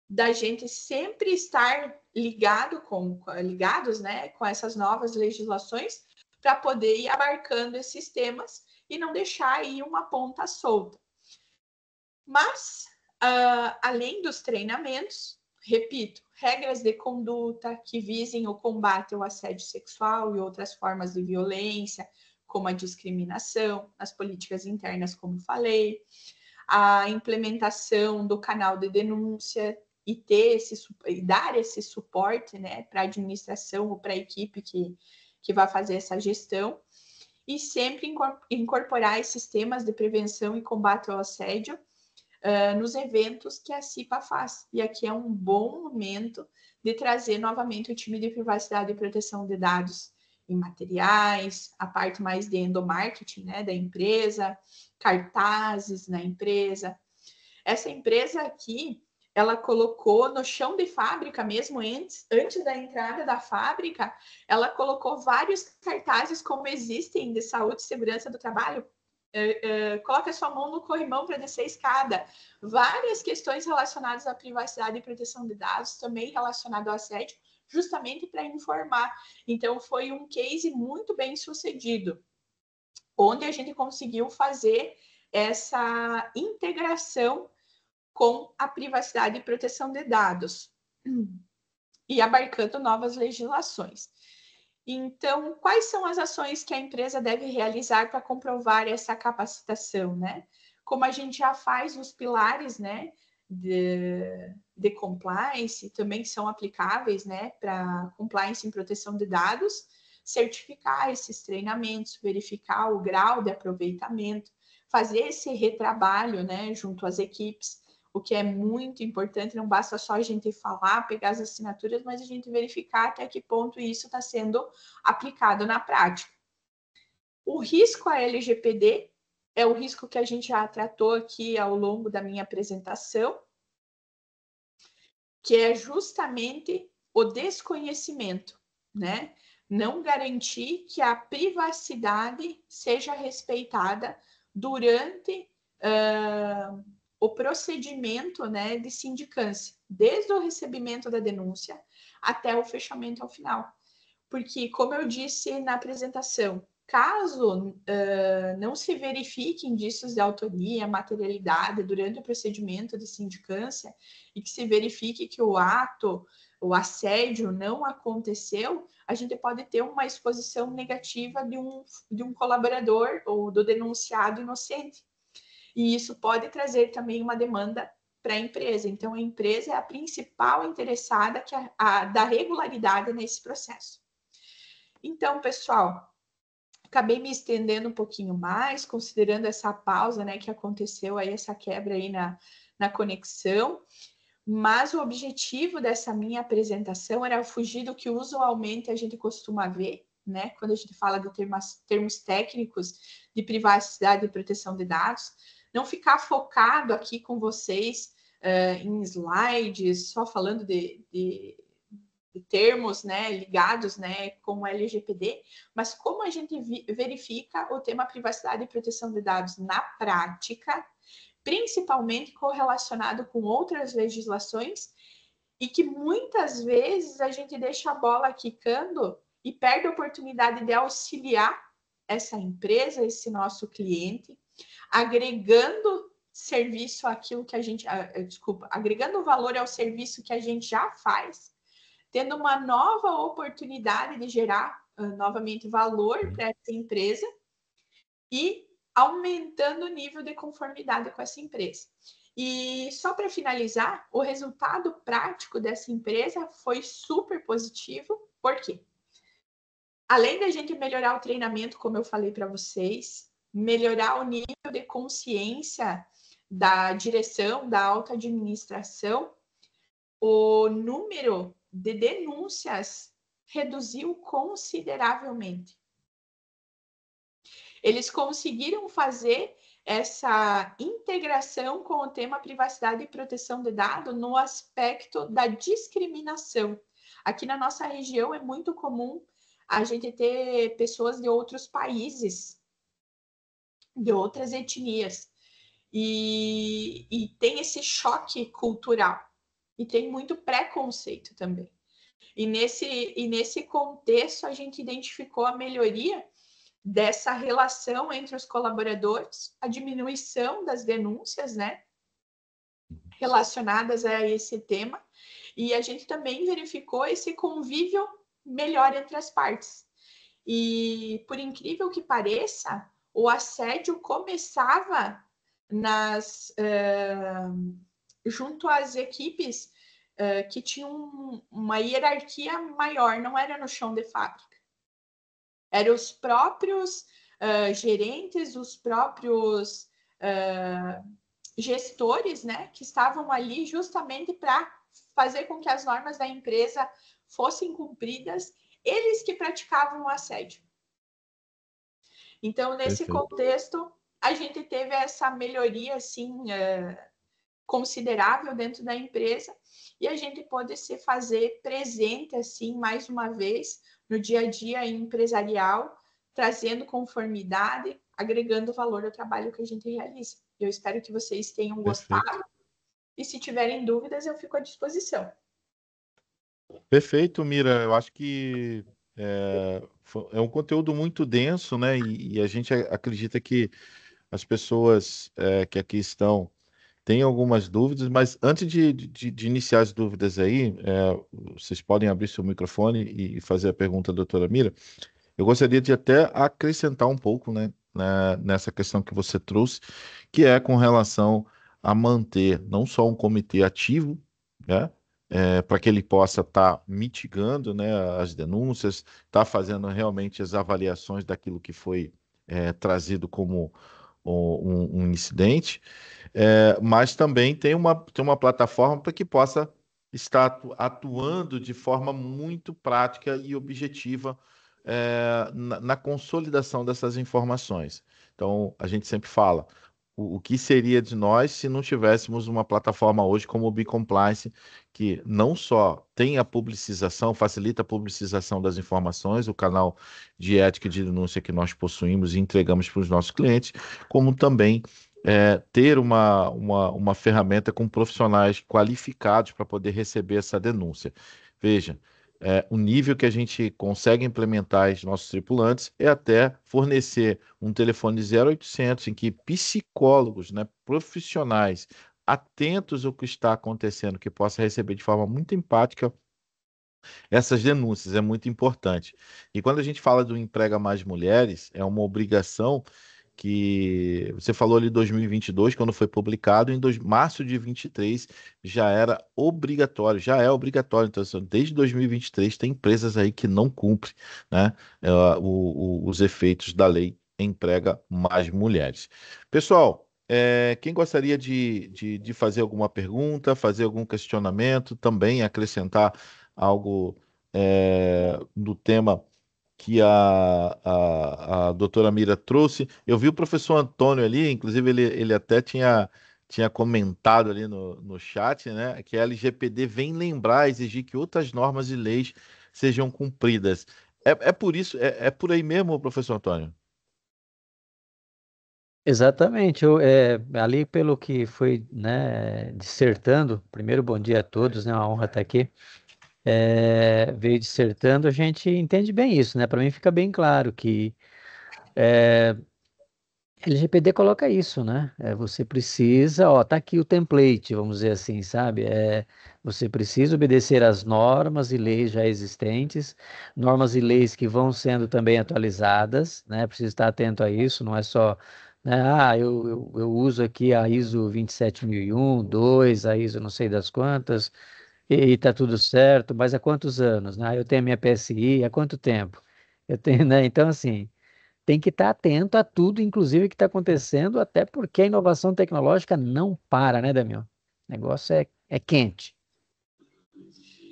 da gente sempre estar ligados, né, com essas novas legislações para poder ir abarcando esses temas e não deixar aí uma ponta solta. Mas, além dos treinamentos, repito, regras de conduta que visem o combate ao assédio sexual e outras formas de violência, como a discriminação, as políticas internas, como falei, a implementação do canal de denúncia e dar esse suporte, né, para a administração ou para a equipe que vai fazer essa gestão, e sempre incorporar esses temas de prevenção e combate ao assédio nos eventos que a CIPA faz. E aqui é um bom momento de trazer novamente o time de privacidade e proteção de dados em materiais, a parte mais de endomarketing, né, da empresa, cartazes na empresa. Essa empresa aqui, ela colocou no chão de fábrica mesmo, antes da entrada da fábrica, ela colocou vários cartazes como existem de saúde e segurança do trabalho. Coloque a sua mão no corrimão para descer a escada. Várias questões relacionadas à privacidade e proteção de dados, também relacionado ao assédio, justamente para informar. Então, foi um case muito bem sucedido, onde a gente conseguiu fazer essa integração com a privacidade e proteção de dados e abarcando novas legislações. Então, quais são as ações que a empresa deve realizar para comprovar essa capacitação, né? Como a gente já faz os pilares, né, de compliance, também são aplicáveis, né, para compliance em proteção de dados, certificar esses treinamentos, verificar o grau de aproveitamento, fazer esse retrabalho, né, junto às equipes, o que é muito importante, não basta só a gente falar, pegar as assinaturas, mas a gente verificar até que ponto isso está sendo aplicado na prática. O risco à LGPD é o risco que a gente já tratou aqui ao longo da minha apresentação, que é justamente o desconhecimento, né? Não garantir que a privacidade seja respeitada durante o procedimento, né, de sindicância, desde o recebimento da denúncia até o fechamento ao final. Porque, como eu disse na apresentação, caso não se verifique indícios de autoria, materialidade durante o procedimento de sindicância e que se verifique que o ato, o assédio não aconteceu, a gente pode ter uma exposição negativa de um colaborador ou do denunciado inocente. E isso pode trazer também uma demanda para a empresa. Então, a empresa é a principal interessada da regularidade nesse processo. Então, pessoal, acabei me estendendo um pouquinho mais, considerando essa pausa, né, que aconteceu aí, essa quebra aí na conexão, mas o objetivo dessa minha apresentação era fugir do que usualmente a gente costuma ver, né, quando a gente fala de termos técnicos de privacidade e proteção de dados, não ficar focado aqui com vocês em slides, só falando de termos, né, ligados, né, com o LGPD, mas como a gente verifica o tema privacidade e proteção de dados na prática, principalmente correlacionado com outras legislações, e que muitas vezes a gente deixa a bola quicando e perde a oportunidade de auxiliar essa empresa, esse nosso cliente, agregando serviço àquilo que a gente, agregando valor ao serviço que a gente já faz, tendo uma nova oportunidade de gerar novamente valor para essa empresa e aumentando o nível de conformidade com essa empresa. E só para finalizar, o resultado prático dessa empresa foi super positivo. Por quê? Além da gente melhorar o treinamento, como eu falei para vocês, melhorar o nível de consciência da direção, da alta administração, o número de denúncias reduziu consideravelmente. Eles conseguiram fazer essa integração com o tema privacidade e proteção de dados no aspecto da discriminação. Aqui na nossa região é muito comum a gente ter pessoas de outros países, de outras etnias, e tem esse choque cultural, e tem muito preconceito também. E nesse contexto, a gente identificou a melhoria dessa relação entre os colaboradores, a diminuição das denúncias, né, relacionadas a esse tema, e a gente também verificou esse convívio melhor entre as partes. E, por incrível que pareça, o assédio começava junto às equipes que tinham uma hierarquia maior, não era no chão de fábrica. Eram os próprios gerentes, os próprios gestores, né, que estavam ali justamente para fazer com que as normas da empresa fossem cumpridas, eles que praticavam o assédio. Então, nesse contexto, a gente teve essa melhoria, assim, considerável dentro da empresa, e a gente pode se fazer presente, assim, mais uma vez, no dia a dia empresarial, trazendo conformidade, agregando valor ao trabalho que a gente realiza. Eu espero que vocês tenham gostado, e se tiverem dúvidas, eu fico à disposição. Perfeito, Mira. Eu acho que é um conteúdo muito denso, né? E a gente acredita que as pessoas que aqui estão têm algumas dúvidas, mas antes de iniciar as dúvidas aí, vocês podem abrir seu microfone e fazer a pergunta à doutora Mira. Eu gostaria de até acrescentar um pouco, né, nessa questão que você trouxe, que é com relação a manter não só um comitê ativo, né, para que ele possa estar mitigando, né, as denúncias, estar fazendo realmente as avaliações daquilo que foi trazido como um incidente, mas também tem uma plataforma para que possa estar atuando de forma muito prática e objetiva na consolidação dessas informações. Então, a gente sempre fala, o que seria de nós se não tivéssemos uma plataforma hoje como o BeCompliance, que não só tem a publicização, facilita a publicização das informações, o canal de ética e de denúncia que nós possuímos e entregamos para os nossos clientes, como também ter uma ferramenta com profissionais qualificados para poder receber essa denúncia. Veja, o nível que a gente consegue implementar os nossos tripulantes é até fornecer um telefone 0800 em que psicólogos, né, profissionais, atentos ao que está acontecendo, que possa receber de forma muito empática essas denúncias, é muito importante. E quando a gente fala do Emprega Mais Mulheres, é uma obrigação que você falou ali 2022, quando foi publicado, em março de 23 já era obrigatório, já é obrigatório. Então, assim, desde 2023 tem empresas aí que não cumprem, né, os efeitos da lei Emprega Mais Mulheres. Pessoal, quem gostaria de fazer alguma pergunta, fazer algum questionamento, também acrescentar algo do tema que a doutora Mira trouxe. Eu vi o professor Antônio ali, inclusive ele até tinha comentado ali no chat, né, que a LGPD vem lembrar, exigir que outras normas e leis sejam cumpridas. É por isso, é por aí mesmo, professor Antônio? Exatamente, ali pelo que foi, né, dissertando, primeiro bom dia a todos, né, uma honra estar aqui, veio dissertando, a gente entende bem isso, né, para mim fica bem claro que LGPD coloca isso, né, você precisa, ó, tá aqui o template, vamos dizer assim, sabe, você precisa obedecer às normas e leis já existentes, normas e leis que vão sendo também atualizadas, né, precisa estar atento a isso, não é só né, eu uso aqui a ISO 27001, 2, a ISO não sei das quantas, e tá tudo certo, mas há quantos anos, né? Eu tenho a minha PSI, há quanto tempo? Eu tenho, né? Então, assim, tem que estar atento a tudo, inclusive, que está acontecendo, até porque a inovação tecnológica não para, né, Damião? O negócio é quente.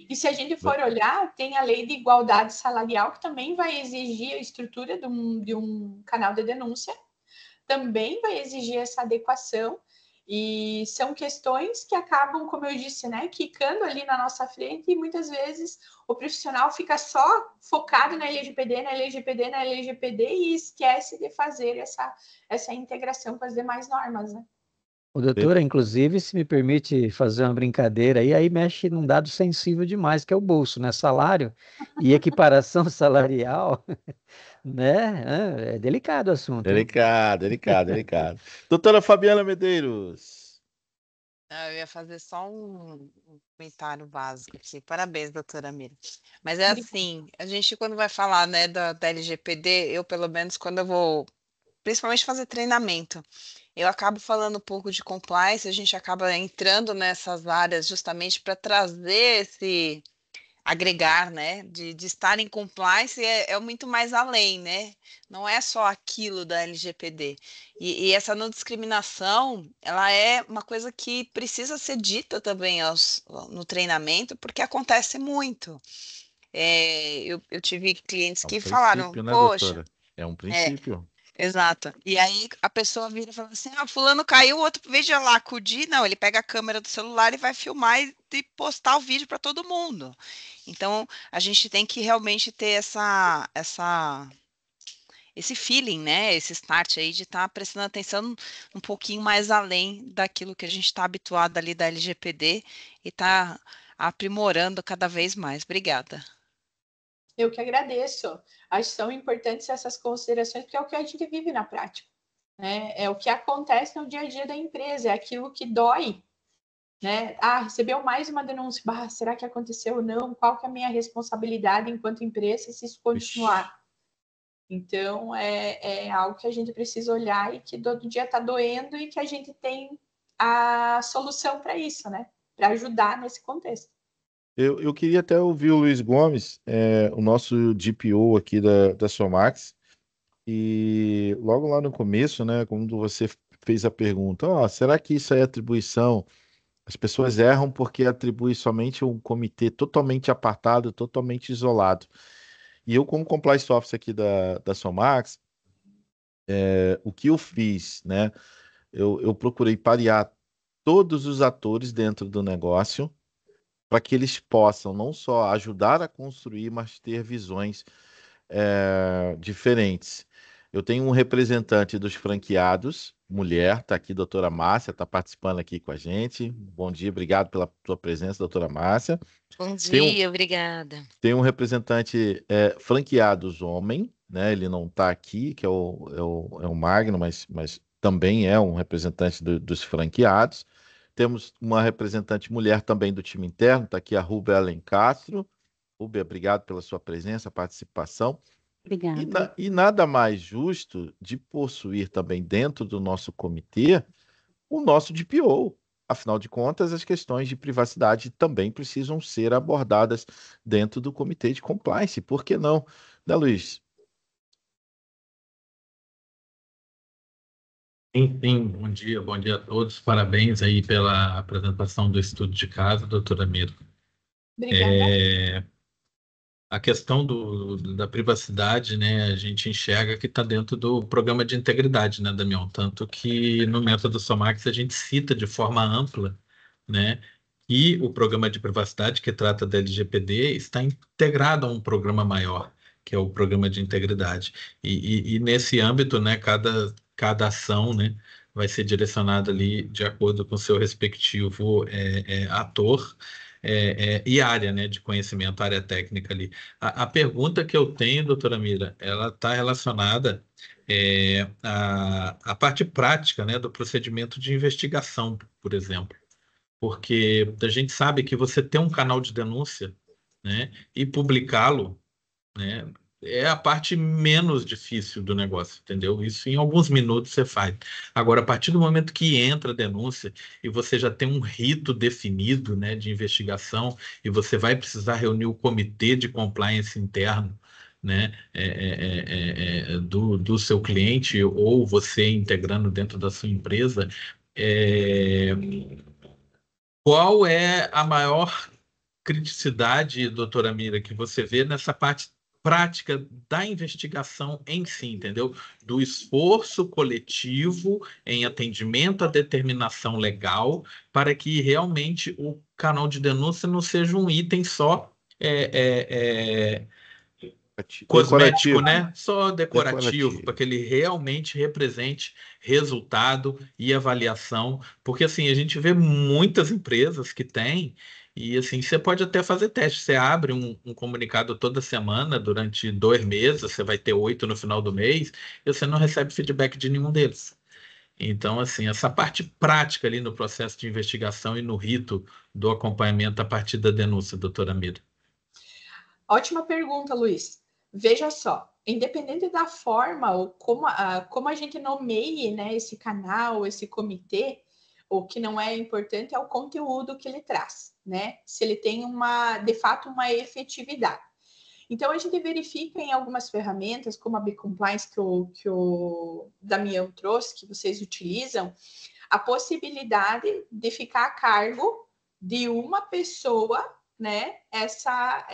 E se a gente for olhar, tem a lei de igualdade salarial, que também vai exigir a estrutura de um canal de denúncia, também vai exigir essa adequação, e são questões que acabam, como eu disse, né, quicando ali na nossa frente, e muitas vezes o profissional fica só focado na LGPD, na LGPD, na LGPD, e esquece de fazer essa integração com as demais normas, né? O doutor, inclusive, se me permite fazer uma brincadeira aí mexe num dado sensível demais, que é o bolso, né? Salário e equiparação salarial, né? É delicado o assunto, hein? Delicado, delicado, delicado. Doutora Fabiana Medeiros. Eu ia fazer só um comentário básico aqui. Parabéns, doutora Mira. Mas é assim, a gente quando vai falar, né, da LGPD, eu pelo menos quando eu vou, principalmente fazer treinamento, eu acabo falando um pouco de compliance, a gente acaba entrando nessas áreas justamente para trazer esse agregar, né, de estar em compliance é muito mais além, né? Não é só aquilo da LGPD. E essa não discriminação, ela é uma coisa que precisa ser dita também no treinamento, porque acontece muito. Eu tive clientes É um que falaram, princípio, né, poxa, doutora? É um é, princípio. exato. E aí a pessoa vira e fala assim: ah, fulano caiu, o outro veja lá acudir. Não, ele pega a câmera do celular e vai filmar e postar o vídeo para todo mundo. Então a gente tem que realmente ter esse feeling, né? Esse start aí de estar prestando atenção um pouquinho mais além daquilo que a gente está habituado ali da LGPD e tá aprimorando cada vez mais. Obrigada. Eu que agradeço. Acho que são importantes essas considerações, porque é o que a gente vive na prática, né? É o que acontece no dia a dia da empresa, é aquilo que dói, né? Ah, recebeu mais uma denúncia. Bah, será que aconteceu ou não? Qual que é a minha responsabilidade enquanto empresa se isso continuar? Então, é algo que a gente precisa olhar e que todo dia está doendo e que a gente tem a solução para isso, né? Para ajudar nesse contexto. Eu queria até ouvir o Luiz Gomes, o nosso DPO aqui da Somax, e logo lá no começo, né, quando você fez a pergunta, ó, será que isso é atribuição? As pessoas erram porque atribui somente um comitê totalmente apartado, totalmente isolado. E eu, como compliance officer aqui da Somax, o que eu fiz, né? Eu procurei parear todos os atores dentro do negócio para que eles possam não só ajudar a construir, mas ter visões diferentes. Eu tenho um representante dos franqueados, mulher, está aqui, doutora Márcia, está participando aqui com a gente. Bom dia, obrigado pela sua presença, doutora Márcia. Bom Tem um, dia, obrigada. tem um representante franqueados homem, né? Ele não está aqui, que é o Magno, mas também é um representante dos franqueados. Temos uma representante mulher também do time interno, está aqui a Rubia Alencastro. Rubia, obrigado pela sua presença, participação. Obrigada. E nada mais justo de possuir também dentro do nosso comitê o nosso DPO. Afinal de contas, as questões de privacidade também precisam ser abordadas dentro do comitê de compliance. Por que não, né, Luiz? Sim, bom dia a todos. Parabéns aí pela apresentação do estudo de caso, doutora Mira. Obrigada. A questão da privacidade, né, a gente enxerga que está dentro do programa de integridade, né, Damião? Tanto que no método Somax a gente cita de forma ampla, né, que o programa de privacidade que trata da LGPD está integrado a um programa maior, que é o programa de integridade. E nesse âmbito, né, cada ação, né, vai ser direcionada ali de acordo com o seu respectivo ator e área, né, de conhecimento, área técnica ali. A pergunta que eu tenho, doutora Mira, ela está relacionada à parte prática, né, do procedimento de investigação, por exemplo. Porque a gente sabe que você ter um canal de denúncia, né, e publicá-lo, né, é a parte menos difícil do negócio, entendeu? Isso em alguns minutos você faz. Agora, a partir do momento que entra a denúncia e você já tem um rito definido, né, de investigação e você vai precisar reunir o comitê de compliance interno, né, do seu cliente ou você integrando dentro da sua empresa, qual é a maior criticidade, doutora Mira, que você vê nessa parte prática da investigação em si, entendeu? Do esforço coletivo em atendimento à determinação legal para que realmente o canal de denúncia não seja um item só cosmético, Decorativo. né? Só decorativo, Decorativo. para que ele realmente represente resultado e avaliação, porque assim, a gente vê muitas empresas que têm, e assim, você pode até fazer teste, você abre um comunicado toda semana, durante 2 meses, você vai ter 8 no final do mês, e você não recebe feedback de nenhum deles. Então, assim, essa parte prática ali no processo de investigação e no rito do acompanhamento a partir da denúncia, doutora Mira. Ótima pergunta, Luiz. Veja só, independente da forma ou como a gente nomeie, né, esse canal, esse comitê, o que não é importante é o conteúdo que ele traz, né? Se ele tem de fato uma efetividade. Então, a gente verifica em algumas ferramentas, como a B-Compliance que o Damião trouxe, que vocês utilizam, a possibilidade de ficar a cargo de uma pessoa, né, essa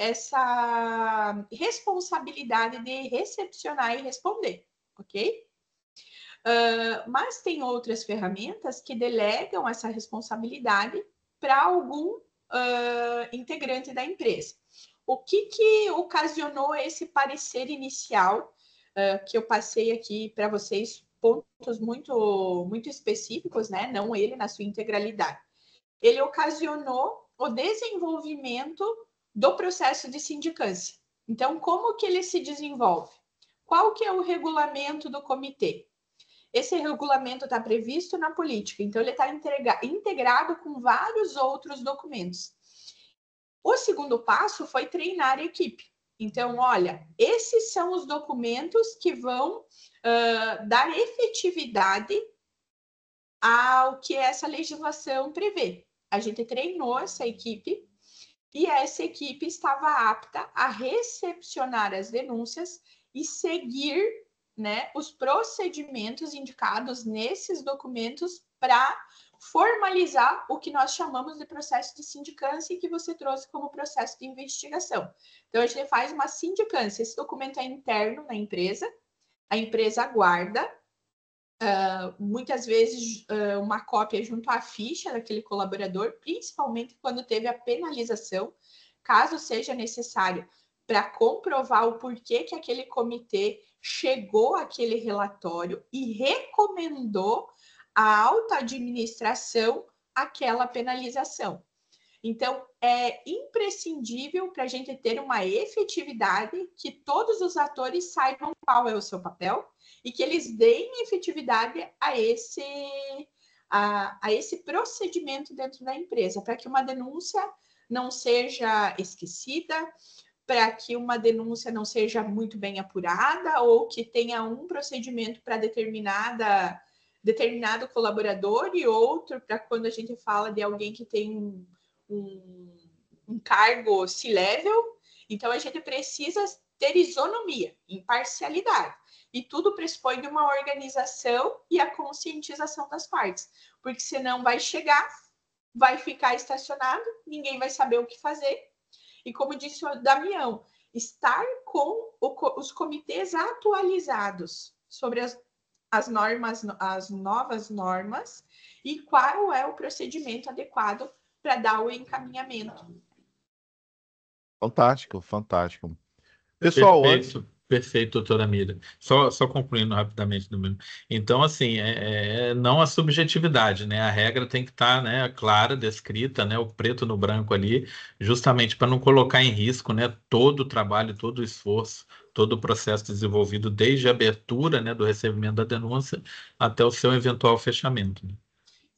responsabilidade de recepcionar e responder, ok? Mas tem outras ferramentas que delegam essa responsabilidade para algum integrante da empresa. O que ocasionou esse parecer inicial que eu passei aqui para vocês, pontos muito, muito específicos, né? Não ele na sua integralidade. Ele ocasionou o desenvolvimento do processo de sindicância. Então, como que ele se desenvolve? Qual que é o regulamento do comitê? Esse regulamento está previsto na política, então ele está integrado com vários outros documentos. O segundo passo foi treinar a equipe. Então, olha, esses são os documentos que vão dar efetividade ao que essa legislação prevê. A gente treinou essa equipe e essa equipe estava apta a recepcionar as denúncias e seguir, né, os procedimentos indicados nesses documentos para formalizar o que nós chamamos de processo de sindicância e que você trouxe como processo de investigação. Então, a gente faz uma sindicância. Esse documento é interno na empresa, a empresa guarda, muitas vezes uma cópia junto à ficha daquele colaborador, principalmente quando teve a penalização, caso seja necessário, para comprovar o porquê que aquele comitê chegou àquele relatório e recomendou à alta administração aquela penalização. Então, é imprescindível para a gente ter uma efetividade, que todos os atores saibam qual é o seu papel e que eles deem efetividade a esse procedimento dentro da empresa, para que uma denúncia não seja esquecida, para que uma denúncia não seja muito bem apurada ou que tenha um procedimento para determinado colaborador e outro para quando a gente fala de alguém que tem um cargo C-level. Então, a gente precisa ter isonomia, imparcialidade. E tudo pressupõe de uma organização e a conscientização das partes. Porque senão vai chegar, vai ficar estacionado, ninguém vai saber o que fazer. E como disse o Damião, estar com os comitês atualizados sobre as normas, as novas normas e qual é o procedimento adequado para dar o encaminhamento. Fantástico, fantástico. Pessoal, Perfeito, doutora Mira. Só concluindo rapidamente. Então, assim, não a subjetividade, né? A regra tem que estar, né, clara, descrita, né, o preto no branco ali, justamente para não colocar em risco, né, todo o trabalho, todo o esforço, todo o processo desenvolvido desde a abertura, né, do recebimento da denúncia até o seu eventual fechamento. Né?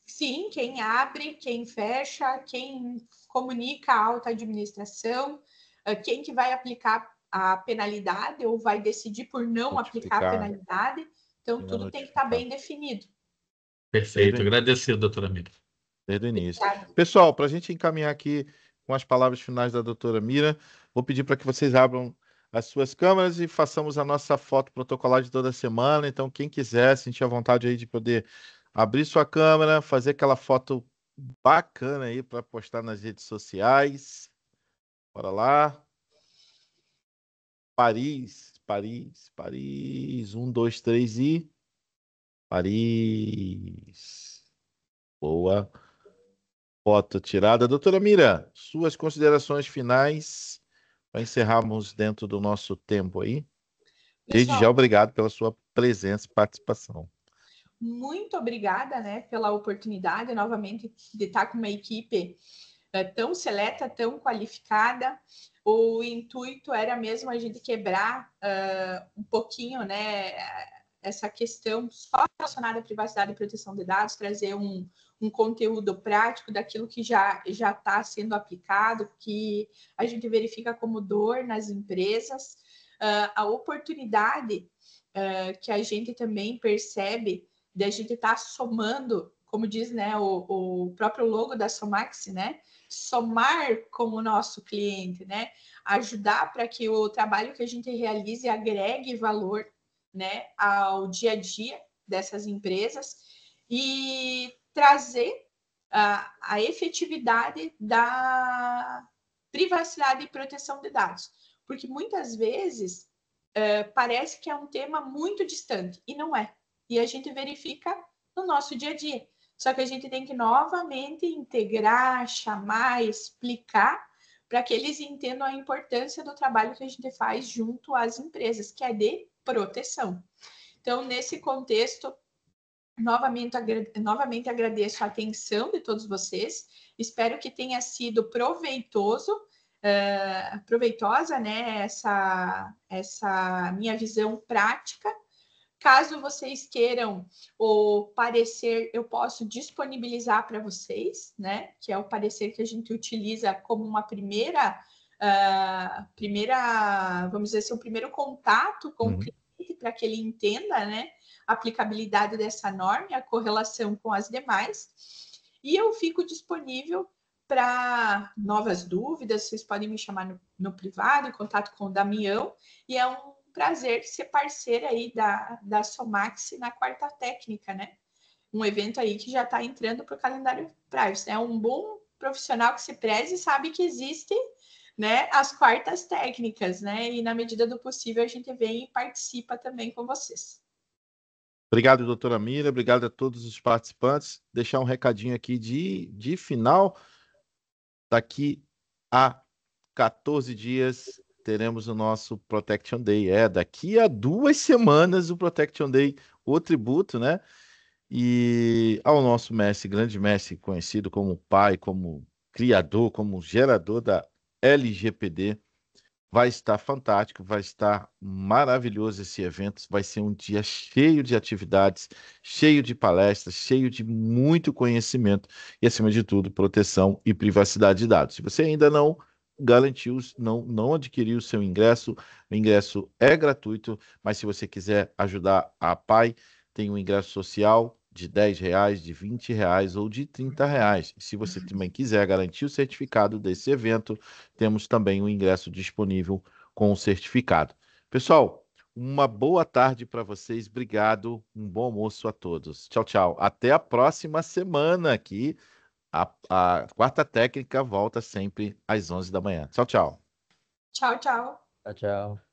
Sim, quem abre, quem fecha, quem comunica a alta administração, quem que vai aplicar a penalidade ou vai decidir por não aplicar a penalidade. Então, tudo tem que estar bem definido. Perfeito. Agradecido, doutora Mira. Desde o início. Pessoal, para a gente encaminhar aqui com as palavras finais da doutora Mira, vou pedir para que vocês abram as suas câmeras e façamos a nossa foto protocolar de toda semana. Então, quem quiser, sentir a vontade aí de poder abrir sua câmera, fazer aquela foto bacana aí para postar nas redes sociais. Bora lá. Paris. 1, 2, 3 e... Paris. Boa. Foto tirada. Doutora Mira, suas considerações finais para encerrarmos dentro do nosso tempo aí. Desde já, obrigado pela sua presença e participação. Muito obrigada, né, pela oportunidade novamente de estar com uma equipe tão seleta, tão qualificada. O intuito era mesmo a gente quebrar um pouquinho, né, essa questão só relacionada à privacidade e proteção de dados, trazer um conteúdo prático daquilo que já está sendo aplicado, que a gente verifica como dor nas empresas, a oportunidade que a gente também percebe de a gente estar somando, como diz, né, o próprio logo da Somax, né, somar com o nosso cliente, né, ajudar para que o trabalho que a gente realize agregue valor, né, ao dia a dia dessas empresas e trazer a efetividade da privacidade e proteção de dados, porque muitas vezes parece que é um tema muito distante e não é. E a gente verifica no nosso dia a dia. Só que a gente tem que novamente integrar, chamar, explicar para que eles entendam a importância do trabalho que a gente faz junto às empresas, que é de proteção. Então, nesse contexto, novamente agradeço a atenção de todos vocês. Espero que tenha sido proveitosa, né, essa minha visão prática. Caso vocês queiram o parecer, eu posso disponibilizar para vocês, né? Que é o parecer que a gente utiliza como uma primeira, vamos dizer assim, o primeiro contato com o cliente, para que ele entenda, né, a aplicabilidade dessa norma e a correlação com as demais. E eu fico disponível para novas dúvidas. Vocês podem me chamar no privado, em contato com o Damião, e é um prazer ser parceira aí da Somax na quarta técnica, né? um evento aí que já está entrando para o calendário Privacy. É um bom profissional que se preze e sabe que existe, né, as quartas técnicas, né? E na medida do possível a gente vem e participa também com vocês. Obrigado, doutora Mira. Obrigado a todos os participantes. Deixar um recadinho aqui de final. Daqui a 14 dias teremos o nosso Protection Day. Daqui a 2 semanas o Protection Day, o tributo, né? E ao nosso mestre, grande mestre, conhecido como pai, como criador, como gerador da LGPD. Vai estar fantástico, vai estar maravilhoso esse evento. Vai ser um dia cheio de atividades, cheio de palestras, cheio de muito conhecimento e, acima de tudo, proteção e privacidade de dados. Se você ainda não garantiu, não adquiriu o seu ingresso, o ingresso é gratuito, mas se você quiser ajudar a PAI, tem um ingresso social de R$10, de R$20 ou de R$30. Se você também quiser garantir o certificado desse evento, temos também um ingresso disponível com o certificado. Pessoal, uma boa tarde para vocês. Obrigado. Um bom almoço a todos. Tchau, tchau. Até a próxima semana aqui. A quarta técnica volta sempre às 11 da manhã. Tchau, tchau. Tchau, tchau. Tchau, tchau.